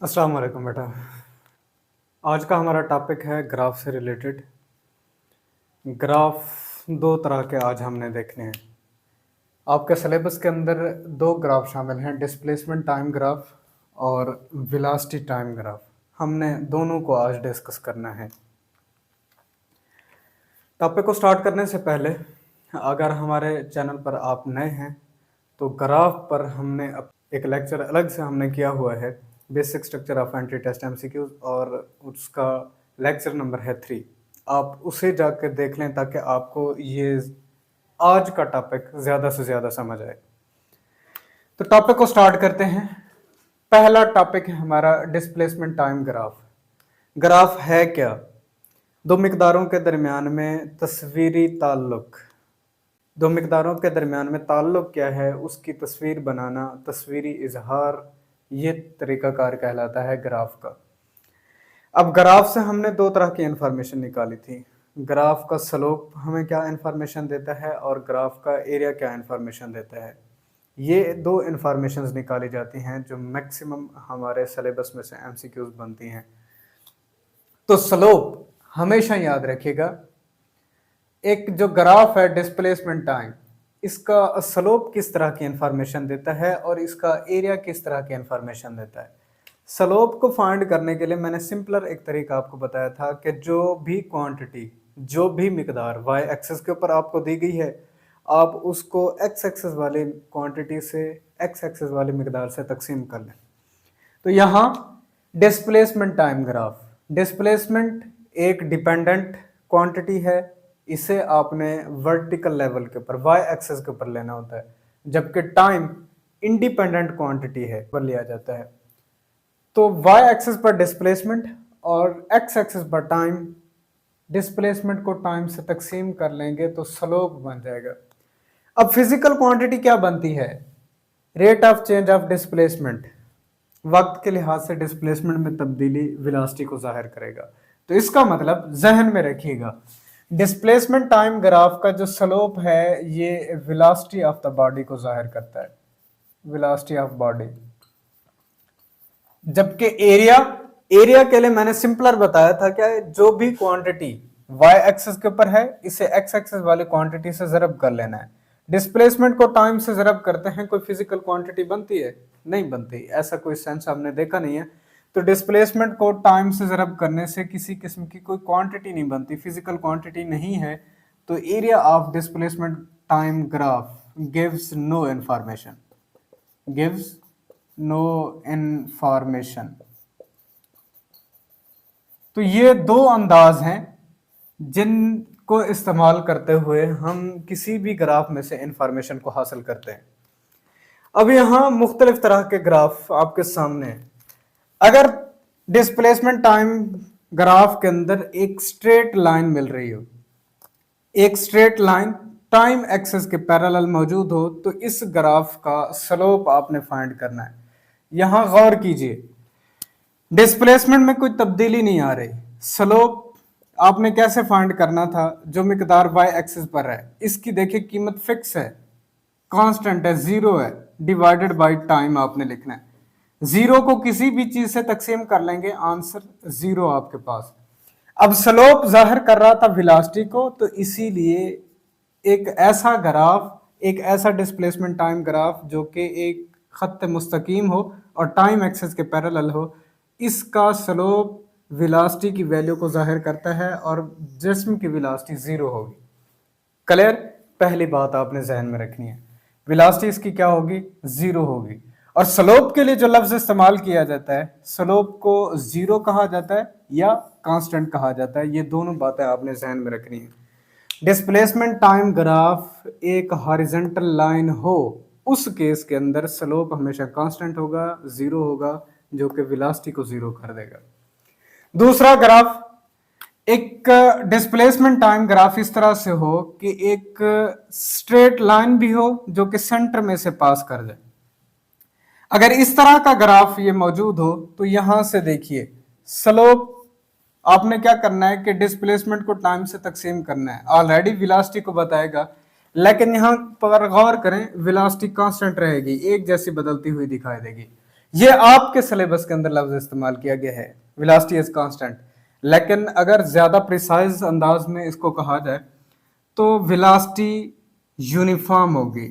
अस्सलाम वालेकुम बेटा। आज का हमारा टॉपिक है ग्राफ से रिलेटेड। ग्राफ दो तरह के आज हमने देखने हैं। आपके सिलेबस के अंदर दो ग्राफ शामिल हैं, डिस्प्लेसमेंट टाइम ग्राफ और वेलोसिटी टाइम ग्राफ। हमने दोनों को आज डिस्कस करना है। टॉपिक को स्टार्ट करने से पहले अगर हमारे चैनल पर आप नए हैं तो ग्राफ पर हमने एक लेक्चर अलग से हमने किया हुआ है, basic structure of entry test MCQs, और उसका लेक्चर नंबर है 3। आप उसे जाकर देख लें ताकि आपको ये आज का टॉपिक ज़्यादा से ज़्यादा समझ आए। तो टॉपिक को स्टार्ट करते हैं। पहला टॉपिक है हमारा डिस्प्लेसमेंट टाइम ग्राफ। ग्राफ है क्या? दो मिकदारों के दरमियान में तस्वीरी ताल्लुक। दो मिकदारों के दरमियान में ताल्लुक क्या है, उसकी तस्वीर बनाना, तस्वीरी इजहार, ये तरीकाकार कहलाता है ग्राफ का। अब ग्राफ से हमने दो तरह की इंफॉर्मेशन निकाली थी। ग्राफ का स्लोप हमें क्या इंफॉर्मेशन देता है और ग्राफ का एरिया क्या इंफॉर्मेशन देता है। ये दो इंफॉर्मेशंस निकाली जाती हैं जो मैक्सिमम हमारे सिलेबस में से एमसीक्यूज बनती हैं। तो स्लोप हमेशा याद रखिएगा, एक जो ग्राफ है डिस्प्लेसमेंट टाइम, इसका स्लोप किस तरह की इंफॉर्मेशन देता है और इसका एरिया किस तरह की इंफॉर्मेशन देता है। स्लोप को फाइंड करने के लिए मैंने सिंपलर एक तरीका आपको बताया था कि जो भी क्वांटिटी, जो भी मिकदार वाई एक्सेस के ऊपर आपको दी गई है, आप उसको एक्स एक्सेस वाली क्वांटिटी से एक्स एक्सेस वाली मिकदार से तकसीम कर लें। तो यहाँ डिस्प्लेसमेंट टाइम ग्राफ, डिस्प्लेसमेंट एक डिपेंडेंट क्वांटिटी है, इसे आपने वर्टिकल लेवल के ऊपर वाई एक्सेस के ऊपर लेना होता है, जबकि टाइम इंडिपेंडेंट क्वांटिटी है पर लिया जाता है। तो वाई एक्सेस पर डिस्प्लेसमेंट और एक्स एक्सेस पर टाइम, डिस्प्लेसमेंट को टाइम से तकसीम कर लेंगे तो स्लोप बन जाएगा। अब फिजिकल क्वांटिटी क्या बनती है? Rate of change of displacement, वक्त के लिहाज से डिस्प्लेसमेंट में तब्दीली वेलोसिटी को जाहिर करेगा। तो इसका मतलब जहन में रखिएगा, डिस्प्लेसमेंट टाइम ग्राफ का जो स्लोप है ये वेलोसिटी ऑफ द बॉडी को जाहिर करता है, वेलोसिटी ऑफ बॉडी। जबकि एरिया, एरिया के लिए मैंने सिंपलर बताया था क्या, जो भी क्वांटिटी वाई एक्सेस के ऊपर है इसे एक्स एक्सेस वाली क्वांटिटी से ज़रब कर लेना है। डिस्प्लेसमेंट को टाइम से ज़रब करते हैं, कोई फिजिकल क्वांटिटी बनती है? नहीं बनती, ऐसा कोई सेंस हमने देखा नहीं है। तो डिस्प्लेसमेंट को टाइम से ज़रब करने से किसी किस्म की कोई क्वांटिटी नहीं बनती, फिजिकल क्वांटिटी नहीं है। तो area of displacement time graph gives no information, gives no information. तो ये दो अंदाज हैं जिनको इस्तेमाल करते हुए हम किसी भी ग्राफ में से इंफॉर्मेशन को हासिल करते हैं। अब यहाँ मुख्तलिफ तरह के ग्राफ आपके सामने हैं। अगर डिस्प्लेसमेंट टाइम ग्राफ के अंदर एक स्ट्रेट लाइन मिल रही हो, एक स्ट्रेट लाइन टाइम एक्सेस के पैरेलल मौजूद हो, तो इस ग्राफ का स्लोप आपने फाइंड करना है। यहां गौर कीजिए, डिस्प्लेसमेंट में कोई तब्दीली नहीं आ रही, स्लोप आपने कैसे फाइंड करना था? जो मिकदार वाई एक्सिस पर है इसकी देखिए कीमत फिक्स है, कांस्टेंट है, जीरो है, डिवाइडेड बाय टाइम आपने लिखना है। जीरो को किसी भी चीज से तकसीम कर लेंगे, आंसर जीरो आपके पास। अब स्लोप जाहिर कर रहा था वेलोसिटी को, तो इसीलिए एक ऐसा ग्राफ, एक ऐसा डिस्प्लेसमेंट टाइम ग्राफ जो कि एक खत मुस्तकीम हो और टाइम एक्सेस के पैरेलल हो, इसका स्लोप वेलोसिटी की वैल्यू को जाहिर करता है और जिस्म की वेलोसिटी जीरो होगी। क्लियर? पहली बात आपने जहन में रखनी है, वेलोसिटी इसकी क्या होगी? जीरो होगी। और स्लोप के लिए जो लफ्ज इस्तेमाल किया जाता है, स्लोप को जीरो कहा जाता है या कांस्टेंट कहा जाता है, ये दोनों बातें आपने जहन में रखनी है। डिस्प्लेसमेंट टाइम ग्राफ एक हॉरिजॉन्टल लाइन हो, उस केस के अंदर स्लोप हमेशा कांस्टेंट होगा, जीरो होगा, जो कि वेलोसिटी को जीरो कर देगा। दूसरा ग्राफ, एक डिस्प्लेसमेंट टाइम ग्राफ इस तरह से हो कि एक स्ट्रेट लाइन भी हो जो कि सेंटर में से पास कर जाए। अगर इस तरह का ग्राफ ये मौजूद हो तो यहां से देखिए स्लोप आपने क्या करना है कि डिस्प्लेसमेंट को टाइम से तकसीम करना है। ऑलरेडी वेलोसिटी को बताएगा, लेकिन यहां पर गौर करें, वेलोसिटी कांस्टेंट रहेगी, एक जैसी बदलती हुई दिखाई देगी। ये आपके सिलेबस के अंदर लफ्ज इस्तेमाल किया गया है वेलोसिटी इज कांस्टेंट, लेकिन अगर ज्यादा प्रिसाइज अंदाज में इसको कहा जाए तो वेलोसिटी यूनिफॉर्म होगी,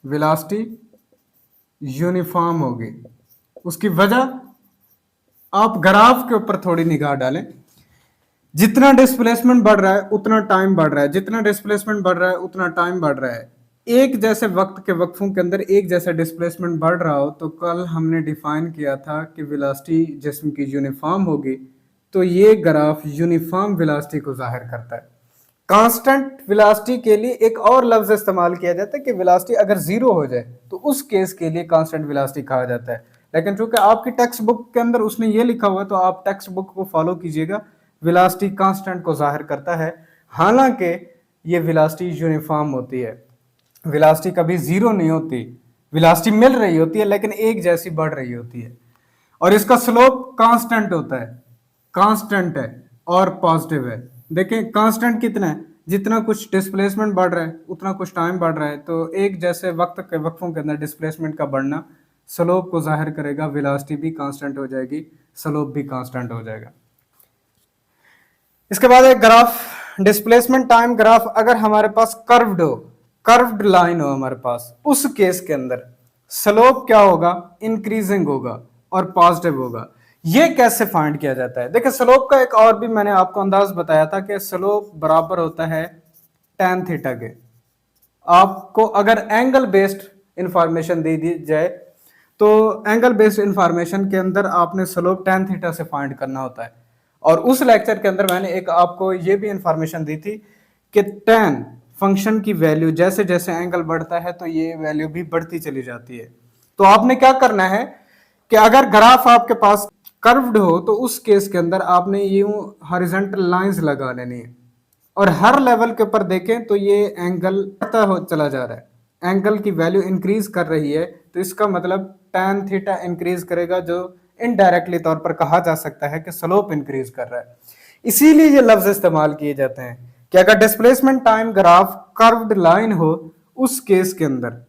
वेलोसिटी यूनिफॉर्म होगी। उसकी वजह आप ग्राफ के ऊपर थोड़ी निगाह डालें, जितना डिस्प्लेसमेंट बढ़ रहा है उतना टाइम बढ़ रहा है, जितना डिस्प्लेसमेंट बढ़ रहा है उतना टाइम बढ़ रहा है। एक जैसे वक्त के वक्फों के अंदर एक जैसा डिस्प्लेसमेंट बढ़ रहा हो तो कल हमने डिफाइन किया था कि वेलोसिटी जिस्म की यूनिफॉर्म होगी, तो ये ग्राफ यूनिफॉर्म वेलोसिटी को जाहिर करता है। कांस्टेंट वेलोसिटी के लिए एक और लफ्ज इस्तेमाल किया जाता है कि वेलोसिटी अगर जीरो हो जाए तो उस केस के लिए कांस्टेंट वेलोसिटी कहा जाता है, लेकिन चूंकि आपकी टेक्स्ट बुक के अंदर उसने ये लिखा हुआ है तो आप टेक्स्ट बुक को फॉलो कीजिएगा। वेलोसिटी कांस्टेंट को जाहिर करता है, हालांकि ये वेलोसिटी यूनिफॉर्म होती है, वेलोसिटी कभी जीरो नहीं होती, वेलोसिटी मिल रही होती है लेकिन एक जैसी बढ़ रही होती है। और इसका स्लोप कांस्टेंट होता है, कांस्टेंट है और पॉजिटिव है। देखें कांस्टेंट कितना है, जितना कुछ डिस्प्लेसमेंट बढ़ रहा है उतना कुछ टाइम बढ़ रहा है, तो एक जैसे वक्त के वक्फों के अंदर डिस्प्लेसमेंट का बढ़ना स्लोप को जाहिर करेगा, वेलोसिटी भी कांस्टेंट हो जाएगी, स्लोप भी कांस्टेंट हो जाएगा। इसके बाद एक ग्राफ डिस्प्लेसमेंट टाइम ग्राफ, अगर हमारे पास कर्व्ड हो, कर्व्ड लाइन हो हमारे पास, उस केस के अंदर स्लोप क्या होगा, इंक्रीजिंग होगा और पॉजिटिव होगा। ये कैसे फाइंड किया जाता है? देखिए स्लोप का एक और भी मैंने आपको अंदाज बताया था कि स्लोप बराबर होता है tan थीटा के। आपको अगर एंगल बेस्ड इंफॉर्मेशन दे दी जाए तो एंगल बेस्ड इंफॉर्मेशन के अंदर आपने स्लोप tan थीटा से फाइंड करना होता है। और उस लेक्चर के अंदर मैंने एक आपको ये भी इंफॉर्मेशन दी थी कि tan फंक्शन की वैल्यू जैसे जैसे एंगल बढ़ता है तो ये वैल्यू भी बढ़ती चली जाती है। तो आपने क्या करना है कि अगर ग्राफ आपके पास कर्व्ड हो तो उस केस के अंदर आपने यूं हॉरिजॉन्टल लाइंस लगा लेनी है और हर लेवल के ऊपर देखें तो ये एंगल बढ़ता हो चला जा रहा है, एंगल की वैल्यू इंक्रीज कर रही है, तो इसका मतलब tan थीटा इंक्रीज करेगा, जो इनडायरेक्टली तौर पर कहा जा सकता है कि स्लोप इंक्रीज कर रहा है। इसीलिए ये लफ्ज इस्तेमाल किए जाते हैं कि अगर displacement time graph curved line हो उस केस के अंदर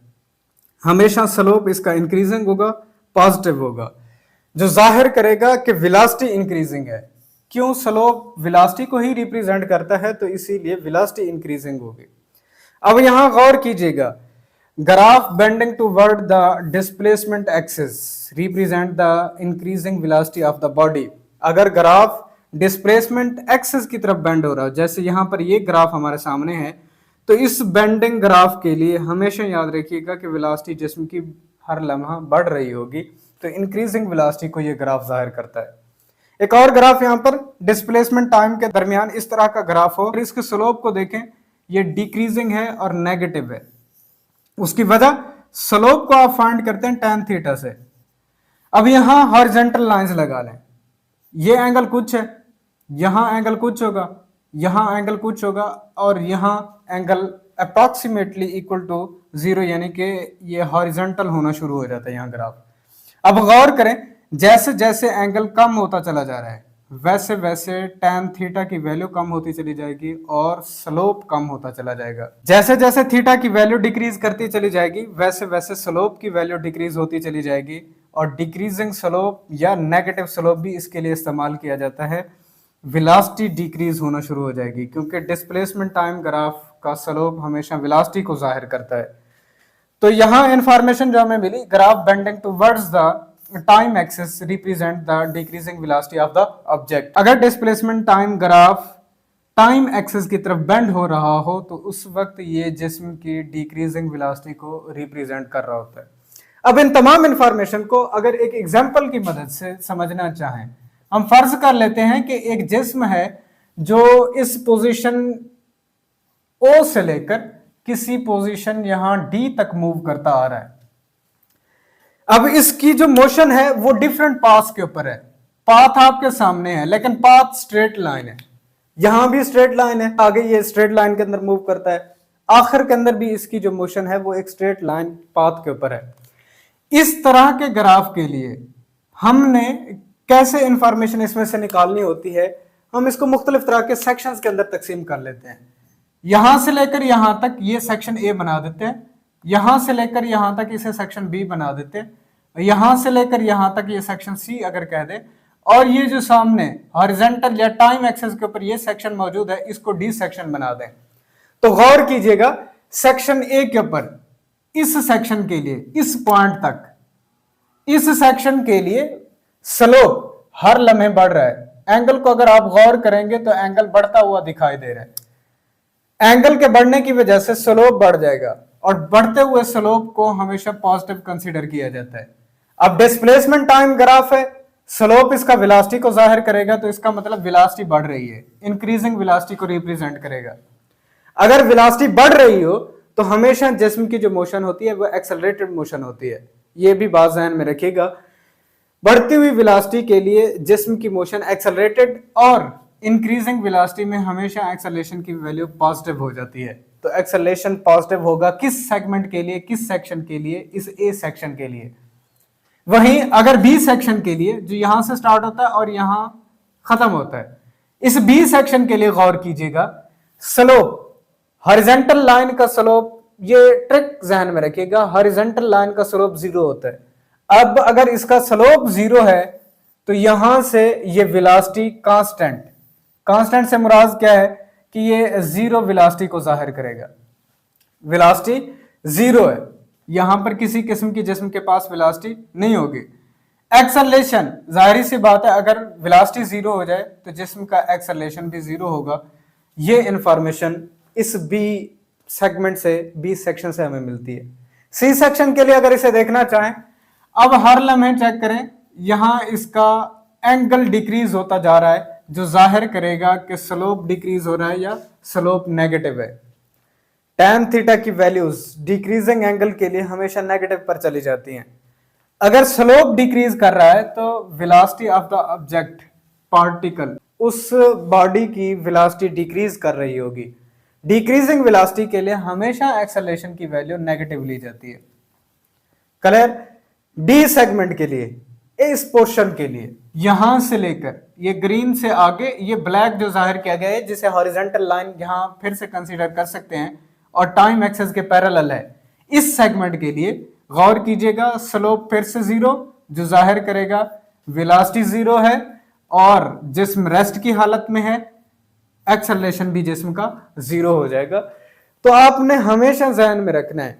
हमेशा स्लोप इसका इंक्रीजिंग होगा, पॉजिटिव होगा, जो जाहिर करेगा कि वेलोसिटी इंक्रीजिंग है। क्यों? स्लोप वेलोसिटी को ही रिप्रेजेंट करता है, तो इसीलिए वेलोसिटी इंक्रीजिंग होगी। अब यहां गौर कीजिएगा, graph bending toward the displacement axis represent the increasing velocity of the body. अगर ग्राफ डिस्प्लेसमेंट एक्सिस की तरफ बेंड हो रहा है, जैसे यहां पर ये ग्राफ हमारे सामने है, तो इस बेंडिंग ग्राफ के लिए हमेशा याद रखिएगा कि वेलोसिटी जिस्म की हर लम्हा बढ़ रही होगी, तो इंक्रीजिंग वेलोसिटी को ये ग्राफ जाहिर करता है। एक और ग्राफ यहाँ पर डिस्प्लेसमेंट टाइम के दरमियान इस तरह का ग्राफ हो, इसके स्लोप को देखें, ये डिक्रीजिंग है और नेगेटिव है। उसकी वजह स्लोप को आप फाइंड करते हैं tan थीटा से। अब यहां हॉरिजॉन्टल लाइंस लगा लें, ये एंगल कुछ है, यहां एंगल कुछ होगा, यहां एंगल कुछ होगा और यहां एंगल अप्रॉक्सीमेटली इक्वल टू 0, यानी कि ये हॉरिजॉन्टल होना शुरू हो जाता है यहां ग्राफ। अब गौर करें, जैसे जैसे एंगल कम होता चला जा रहा है वैसे वैसे tan थीटा की वैल्यू कम होती चली जाएगी और स्लोप कम होता चला जाएगा। जैसे जैसे थीटा की वैल्यू डिक्रीज करती चली जाएगी वैसे वैसे स्लोप की वैल्यू डिक्रीज होती चली जाएगी, और डिक्रीजिंग स्लोप या नेगेटिव स्लोप भी इसके लिए इस्तेमाल किया जाता है। वेलोसिटी डिक्रीज होना शुरू हो जाएगी क्योंकि डिस्प्लेसमेंट टाइम ग्राफ का स्लोप हमेशा वेलोसिटी को जाहिर करता है। तो यहां इंफॉर्मेशन जो हमें मिली, graph bending towards the time axis represent the decreasing velocity of the object. अगर displacement time graph time axis की तरफ बेंड हो रहा हो तो उस वक्त ये जिस्म की डिक्रीजिंग वेलोसिटी को रिप्रेजेंट कर रहा होता है। अब इन तमाम इंफॉर्मेशन को अगर एक एग्जांपल की मदद से समझना चाहें, हम फर्ज कर लेते हैं कि एक जिस्म है जो इस पोजीशन ओ से लेकर किसी पोजीशन यहां डी तक मूव करता आ रहा है। अब इसकी जो मोशन है वो डिफरेंट पाथ के ऊपर है, पाथ आपके सामने है लेकिन पाथ स्ट्रेट लाइन है, यहां भी स्ट्रेट लाइन है, आगे ये स्ट्रेट लाइन के अंदर मूव करता है, आखिर के अंदर भी इसकी जो मोशन है वो एक स्ट्रेट लाइन पाथ के ऊपर है। इस तरह के ग्राफ के लिए हमने कैसे इंफॉर्मेशन इसमें से निकालनी होती है, हम इसको मुख्तलिफ तरह के सेक्शंस के अंदर तकसीम कर लेते हैं। यहां से लेकर यहां तक ये सेक्शन ए बना देते हैं, यहां से लेकर यहां तक इसे सेक्शन बी बना देते हैं, यहां से लेकर यहां तक ये सेक्शन सी अगर कह दे, और ये जो सामने हॉरिजॉन्टल या टाइम एक्सेस के ऊपर ये सेक्शन मौजूद है, इसको डी सेक्शन बना दें। तो गौर कीजिएगा, सेक्शन ए के ऊपर इस सेक्शन के लिए इस पॉइंट तक, इस सेक्शन के लिए स्लोप हर लम्हे बढ़ रहा है। एंगल को अगर आप गौर करेंगे तो एंगल बढ़ता हुआ दिखाई दे रहा है। एंगल के बढ़ने की वजह से स्लोप बढ़ जाएगा, और बढ़ते हुए स्लोप को हमेशा पॉजिटिव कंसीडर किया जाता है। अब डिस्प्लेसमेंट टाइम ग्राफ है, स्लोप इसका वेलोसिटी को जाहिर करेगा, तो इसका मतलब वेलोसिटी बढ़ रही है, इंक्रीजिंग वेलोसिटी को रिप्रेजेंट करेगा। अगर वेलोसिटी बढ़ रही हो तो हमेशा जिस्म की जो मोशन होती है वो एक्सेलरेटेड मोशन होती है। ये भी बात ध्यान में रखिएगा, बढ़ती हुई वेलोसिटी के लिए जिस्म की मोशन एक्सेलरेटेड, और इंक्रीजिंग वेलोसिटी में हमेशा एक्सेलरेशन की वैल्यू पॉजिटिव हो जाती है। तो एक्सेलरेशन पॉजिटिव होगा किस सेगमेंट के लिए, किस सेक्शन के लिए, इस ए सेक्शन के लिए। वहीं अगर बी सेक्शन के लिए, जो यहां से स्टार्ट होता है और यहां खत्म होता है, इस बी सेक्शन के लिए गौर कीजिएगा, स्लोप हॉरिजॉन्टल लाइन का स्लोप, ये ट्रिक ध्यान में रखिएगा, हॉरिजॉन्टल लाइन का स्लोप 0 होता है। अब अगर इसका स्लोप 0 है तो यहां से ये वेलोसिटी कांस्टेंट, कांस्टेंट से मुराद क्या है कि ये 0 वेलोसिटी को जाहिर करेगा। वेलोसिटी 0 है, यहां पर किसी किस्म की जिस्म के पास वेलोसिटी नहीं होगी। एक्सेलरेशन जाहिर सी बात है, अगर वेलोसिटी 0 हो जाए तो जिस्म का एक्सेलरेशन भी 0 होगा। ये इंफॉर्मेशन इस बी सेगमेंट से, बी सेक्शन से हमें मिलती है। सी सेक्शन के लिए अगर इसे देखना चाहें, अब हर लम्हे चेक करें, यहां इसका एंगल डिक्रीज होता जा रहा है, जो जाहिर करेगा कि स्लोप डिक्रीज हो रहा है या स्लोप नेगेटिव है। tan थीटा की वैल्यूज डिक्रीजिंग एंगल के लिए हमेशा नेगेटिव पर चली जाती हैं। अगर स्लोप डिक्रीज कर रहा है तो velocity of the object, particle, उस बॉडी की वेलोसिटी डिक्रीज कर रही होगी। डिक्रीजिंग वेलोसिटी के लिए हमेशा एक्सेलरेशन की वैल्यू नेगेटिव ली जाती है। क्लियर? डी सेगमेंट के लिए, इस पोर्शन के लिए, यहां से लेकर ये ग्रीन से आगे, ये ब्लैक जो जाहिर किया गया है, जिसे हॉरिजॉन्टल लाइन यहां फिर से कंसीडर कर सकते हैं और टाइम एक्सेस के पैरेलल है, इस सेगमेंट के लिए गौर कीजिएगा, स्लोप फिर से 0 जो जाहिर करेगा वेलोसिटी 0 है, और जिस्म रेस्ट की हालत में है, एक्सेलरेशन भी जिस्म का 0 हो जाएगा। तो आपने हमेशा ध्यान में रखना है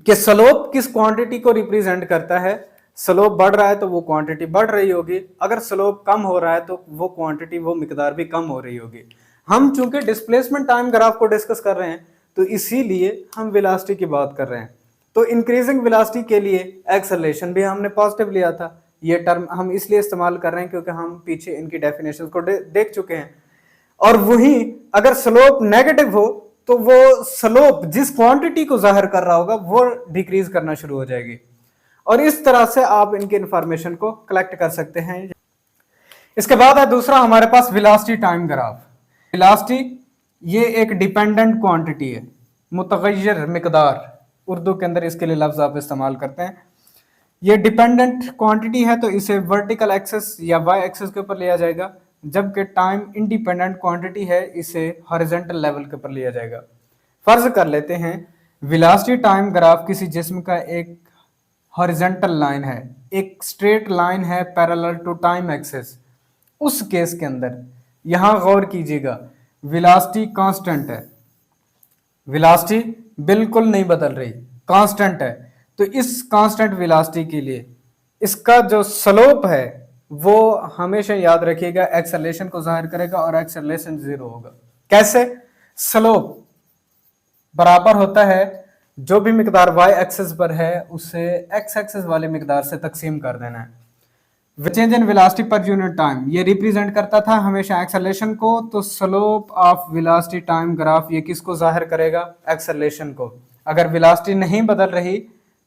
कि स्लोप किस क्वांटिटी को रिप्रेजेंट करता है। स्लोप बढ़ रहा है तो वो क्वांटिटी बढ़ रही होगी, अगर स्लोप कम हो रहा है तो वो क्वांटिटी, वो मिकदार भी कम हो रही होगी। हम चूंकि डिस्प्लेसमेंट टाइम ग्राफ को डिस्कस कर रहे हैं तो इसीलिए हम वेलोसिटी की बात कर रहे हैं। तो इंक्रीजिंग वेलोसिटी के लिए एक्सेलरेशन भी हमने पॉजिटिव लिया था। ये टर्म हम इसलिए इस्तेमाल कर रहे हैं क्योंकि हम पीछे इनकी डेफिनेशन को देख चुके हैं। और वहीं अगर स्लोप नेगेटिव हो तो वो स्लोप जिस क्वांटिटी को जाहिर कर रहा होगा वो डिक्रीज करना शुरू हो जाएगी, और इस तरह से आप इनके इंफॉर्मेशन को कलेक्ट कर सकते हैं। इसके बाद है दूसरा हमारे पास वेलोसिटी टाइम ग्राफ। वेलोसिटी ये एक डिपेंडेंट क्वांटिटी है, मुतगय्यर मिकदार, उर्दू के अंदर इसके लिए लफ्ज आप इस्तेमाल करते हैं। ये डिपेंडेंट क्वांटिटी है तो इसे वर्टिकल एक्सेस या वाई एक्सेस के ऊपर लिया जाएगा, जबकि टाइम इंडिपेंडेंट क्वांटिटी है, इसे हॉरिजॉन्टल लेवल के ऊपर लिया जाएगा। फर्ज कर लेते हैं वेलोसिटी टाइम ग्राफ किसी जिस्म का एक हॉरिजॉन्टल लाइन है, एक स्ट्रेट लाइन है पैरेलल टू टाइम एक्सेस। उस केस के अंदर यहां गौर कीजिएगा, वेलोसिटी कांस्टेंट है, वेलोसिटी बिल्कुल नहीं बदल रही, कांस्टेंट है। तो इस कांस्टेंट वेलोसिटी के लिए इसका जो स्लोप है वो हमेशा याद रखिएगा एक्सेलरेशन को जाहिर करेगा, और एक्सेलरेशन 0 होगा। कैसे? स्लोप बराबर होता है जो भी मिकदार y एक्सेस पर है उसे x एक्सेस वाले मिकदार से तकसीम कर देना है। Change in velocity per unit time ये रिप्रेजेंट करता था हमेशा एक्सेलरेशन को, तो slope of velocity time graph ये किसको जाहिर करेगा? एक्सेलरेशन को। अगर वेलोसिटी नहीं बदल रही,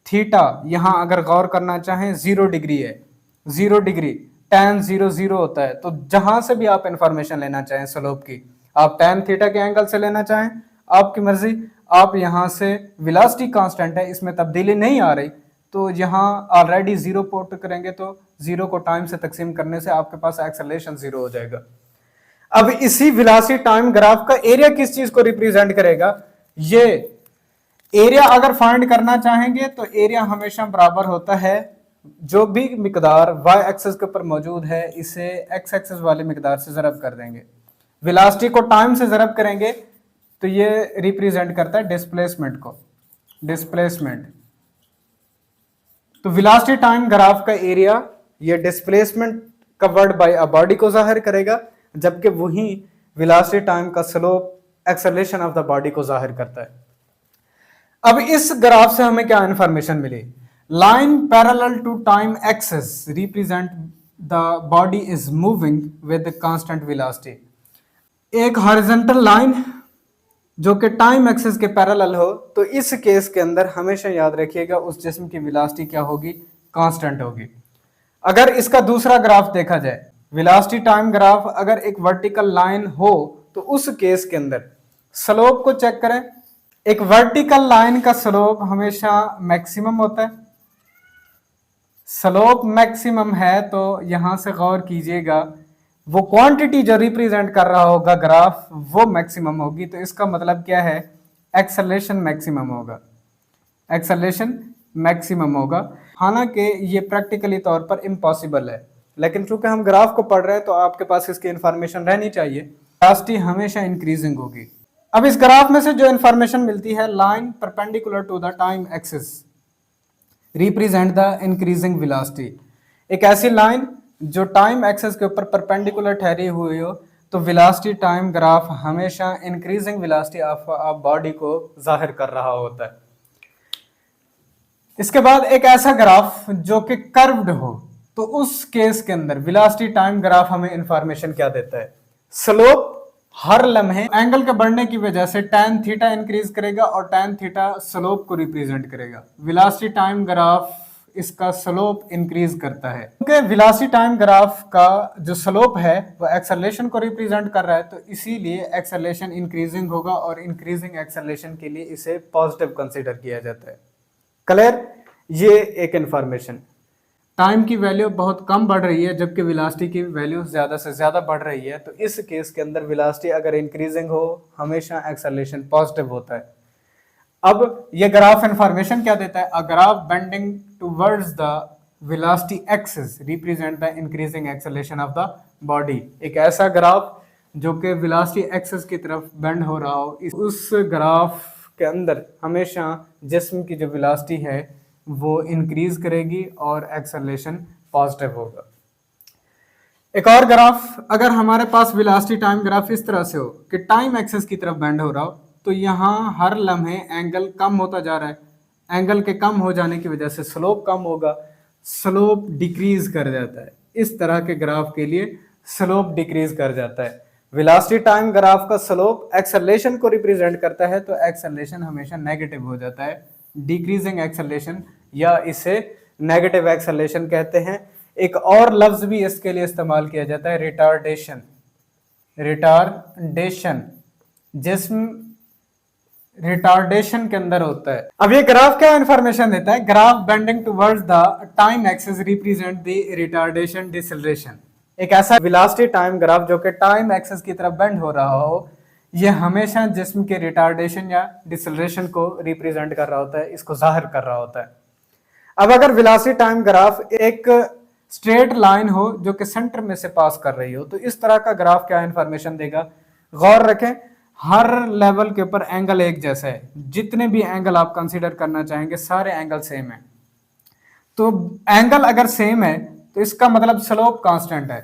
थीटा यहां अगर गौर करना चाहें 0 डिग्री है, 0 डिग्री, tan 0 होता है। तो जहां से भी आप इंफॉर्मेशन लेना चाहें स्लोप की, आप tan थीटा के एंगल से लेना चाहें, आपकी मर्जी। आप यहां से वेलोसिटी कांस्टेंट है, इसमें तब्दीली नहीं आ रही, तो यहां ऑलरेडी 0 पुट करेंगे तो 0 को टाइम से तकसीम करने से आपके पास एक्सेलरेशन 0 हो जाएगा। अब इसी वेलोसिटी टाइम ग्राफ का एरिया किस चीज को रिप्रेजेंट करेगा? ये एरिया अगर फाइंड करना चाहेंगे तो एरिया हमेशा बराबर होता है जो भी मिकदार वाई एक्सेस के ऊपर मौजूद है इसे एक्स एक्सेस वाले मिकदार से ज़रब कर देंगे। वेलोसिटी को टाइम से ज़रब करेंगे तो ये रिप्रेजेंट करता है डिस्प्लेसमेंट को, डिस्प्लेसमेंट। तो वेलोसिटी टाइम ग्राफ का एरिया ये displacement covered by a body को जाहिर करेगा, जबकि वही वेलोसिटी टाइम का slope acceleration of the body को जाहिर करता है। अब इस ग्राफ से हमें क्या इंफॉर्मेशन मिली? Line parallel to time axis represent the body is moving with constant velocity. एक हॉरिजॉन्टल लाइन जो कि टाइम एक्सिस के पैरेलल हो, तो इस केस के अंदर हमेशा याद रखिएगा उस जिस्म की वेलोसिटी क्या होगी? कांस्टेंट होगी। अगर इसका दूसरा ग्राफ देखा जाए, वेलोसिटी टाइम ग्राफ अगर एक वर्टिकल लाइन हो तो उस केस के अंदर स्लोप को चेक करें। एक वर्टिकल लाइन का स्लोप हमेशा मैक्सिमम होता है। स्लोप मैक्सिमम है तो यहां से गौर कीजिएगा, वो क्वांटिटी जो रिप्रेजेंट कर रहा होगा ग्राफ वो मैक्सिमम होगी। तो इसका मतलब क्या है? एक्सेलरेशन मैक्सिमम होगा, एक्सेलरेशन मैक्सिमम होगा। हालांकि ये प्रैक्टिकली तौर पर इम्पॉसिबल है, लेकिन चूंकि हम ग्राफ को पढ़ रहे हैं तो आपके पास इसकी इंफॉर्मेशन रहनी चाहिए। वेलोसिटी हमेशा इंक्रीजिंग होगी। अब इस ग्राफ में से जो इंफॉर्मेशन मिलती है, line perpendicular to the time axis represent the increasing velocity. एक ऐसी लाइन जो टाइम एक्सिस के ऊपर परपेंडिकुलर ठहरी हुई हो तो वेलोसिटी टाइम ग्राफ हमेशा इंक्रीजिंग वेलोसिटी ऑफ बॉडी को जाहिर कर रहा होता है। इसके बाद एक ऐसा ग्राफ जो कि कर्व्ड हो, तो उस केस के अंदर वेलोसिटी टाइम ग्राफ हमें इंफॉर्मेशन क्या देता है? स्लोप हर लम्हे एंगल के बढ़ने की वजह से tan थीटा इंक्रीज करेगा और tan थीटा स्लोप को रिप्रेजेंट करेगा। वेलोसिटी टाइम ग्राफ इसका स्लोप इंक्रीज करता है, क्योंकि वेलोसिटी टाइम ग्राफ का जो स्लोप है वो एक्सेलरेशन को रिप्रेजेंट कर रहा है, तो इसीलिए एक्सेलरेशन इंक्रीजिंग होगा और इंक्रीजिंग एक्सेलरेशन के लिए इसे पॉजिटिव कंसीडर किया जाता है। क्लियर? ये एक इंफॉर्मेशन। टाइम की वैल्यू बहुत कम बढ़ रही है जबकि वेलोसिटी की वैल्यू ज़्यादा से ज़्यादा बढ़ रही है, तो इस केस के अंदर वेलोसिटी अगर इंक्रीजिंग हो हमेशा एक्सेलरेशन पॉजिटिव होता है। अब ये ग्राफ इंफॉर्मेशन क्या देता है? A graph bending towards the velocity axis represent the increasing acceleration of the body. एक ऐसा ग्राफ जो कि वेलोसिटी एक्सिस की तरफ बेंड हो रहा हो, उस ग्राफ के अंदर हमेशा जिस्म की जो वेलोसिटी है वो इंक्रीज करेगी और एक्सेलरेशन पॉजिटिव होगा। एक और ग्राफ, अगर हमारे पास वेलोसिटी टाइम ग्राफ इस तरह से हो कि टाइम एक्सिस की तरफ बेंड हो रहा हो, तो यहाँ हर लम्हे एंगल कम होता जा रहा है। एंगल के कम हो जाने की वजह से स्लोप कम होगा, स्लोप डिक्रीज कर जाता है। इस तरह के ग्राफ के लिए स्लोप डिक्रीज कर जाता है। वेलोसिटी टाइम ग्राफ का स्लोप एक्सेलरेशन को रिप्रेजेंट करता है, तो एक्सेलरेशन हमेशा नेगेटिव हो जाता है, डिक्रीजिंग एक्सेलरेशन, या इसे नेगेटिव एक्सेलरेशन कहते हैं। एक और लफ्ज भी इसके लिए इस्तेमाल किया जाता है, रिटार्डेशन। रिटार्डेशन जिस्म रिटार्डेशन के अंदर होता है। अब ये ग्राफ क्या इंफॉर्मेशन देता है? Graph bending towards the time axis represent the retardation deceleration. एक ऐसा वेलोसिटी टाइम ग्राफ जो कि टाइम एक्सिस की तरफ बेंड हो रहा हो, ये हमेशा जिस्म के रिटार्डेशन या डिसेलरेशन को रिप्रेजेंट कर रहा होता है, इसको जाहिर कर रहा होता है। अब अगर वेलोसिटी टाइम ग्राफ एक स्ट्रेट लाइन हो जो कि सेंटर में से पास कर रही हो, तो इस तरह का ग्राफ क्या इंफॉर्मेशन देगा? गौर रखें, हर लेवल के ऊपर एंगल एक जैसा है। जितने भी एंगल आप कंसीडर करना चाहेंगे सारे एंगल सेम है। तो एंगल अगर सेम है तो इसका मतलब स्लोप कांस्टेंट है।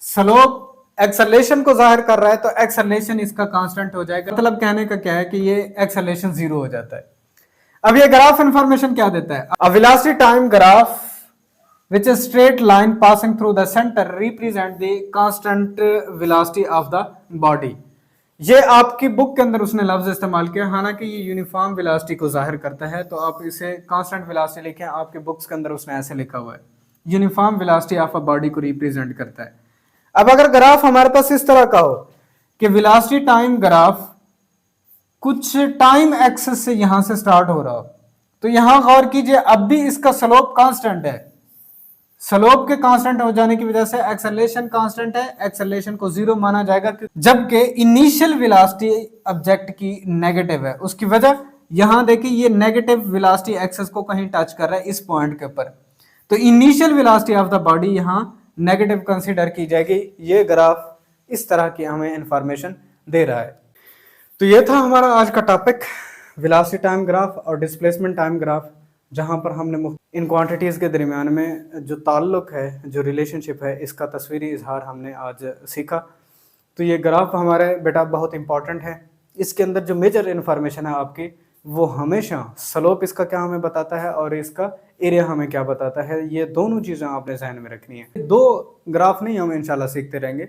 स्लोप एक्सेलरेशन को जाहिर कर रहा है तो एक्सेलरेशन इसका कांस्टेंट हो जाएगा। मतलब कहने का क्या है कि ये एक्सेलरेशन जीरो हो जाता है। अब ये ग्राफ इंफॉर्मेशन क्या देता है? A velocity time graph which is straight line passing through the center represent the constant velocity of the body। ये आपकी बुक के अंदर उसने लफ्ज इस्तेमाल किया, हालांकि ये यूनिफॉर्म वेलोसिटी को जाहिर करता है, तो आप इसे कांस्टेंट वेलोसिटी लिखें। आपके बुक्स के अंदर उसने ऐसे लिखा हुआ है, uniform velocity of a body को रिप्रेजेंट करता है। अब अगर ग्राफ हमारे पास इस तरह का हो कि वेलोसिटी टाइम ग्राफ कुछ टाइम एक्सिस से यहां से स्टार्ट हो रहा हो, तो यहां गौर कीजिए, अब भी इसका स्लोप कांस्टेंट है। स्लोप के कांस्टेंट हो जाने की वजह से एक्सेलरेशन कांस्टेंट है, एक्सेलरेशन को जीरो माना जाएगा, जबकि इनिशियल वेलोसिटी ऑब्जेक्ट की नेगेटिव है। उसकी वजह यहां देखिए, ये नेगेटिव वेलोसिटी एक्सिस को कहीं टच कर रहा है इस पॉइंट के ऊपर, तो initial velocity of the body यहाँ नेगेटिव कंसीडर की जाएगी। ये ग्राफ इस तरह की हमें इंफॉर्मेशन दे रहा है। तो ये था हमारा आज का टॉपिक, वेलोसिटी टाइम ग्राफ और डिस्प्लेसमेंट टाइम ग्राफ, जहां पर हमने इन क्वांटिटीज़ के दरमियान में जो ताल्लुक है, जो रिलेशनशिप है, इसका तस्वीरी इजहार हमने आज सीखा। तो ये ग्राफ हमारे बेटा बहुत इंपॉर्टेंट है। इसके अंदर जो मेजर इन्फॉर्मेशन है आपकी, वो हमेशा स्लोप इसका क्या हमें बताता है और इसका एरिया हमें क्या बताता है, ये दोनों चीज़ें आपने ध्यान में रखनी है। दो ग्राफ नहीं हम इंशाल्लाह सीखते रहेंगे।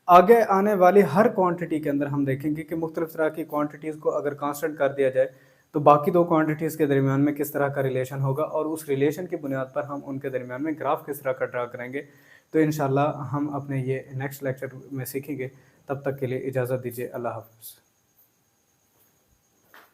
आगे आने वाली हर क्वांटिटी के अंदर हम देखेंगे कि मुख्तलिफ तरह की क्वांटिटीज़ को अगर कांस्टेंट कर दिया जाए तो बाकी दो क्वांटिटीज़ के दरमियान में किस तरह का रिलेशन होगा, और उस रिलेशन की बुनियाद पर हम उनके दरमियान में ग्राफ किस तरह का ड्रा करेंगे। तो इंशाल्लाह हम अपने ये नेक्स्ट लेक्चर में सीखेंगे। तब तक के लिए इजाज़त दीजिए। अल्लाह हाफ़िज़।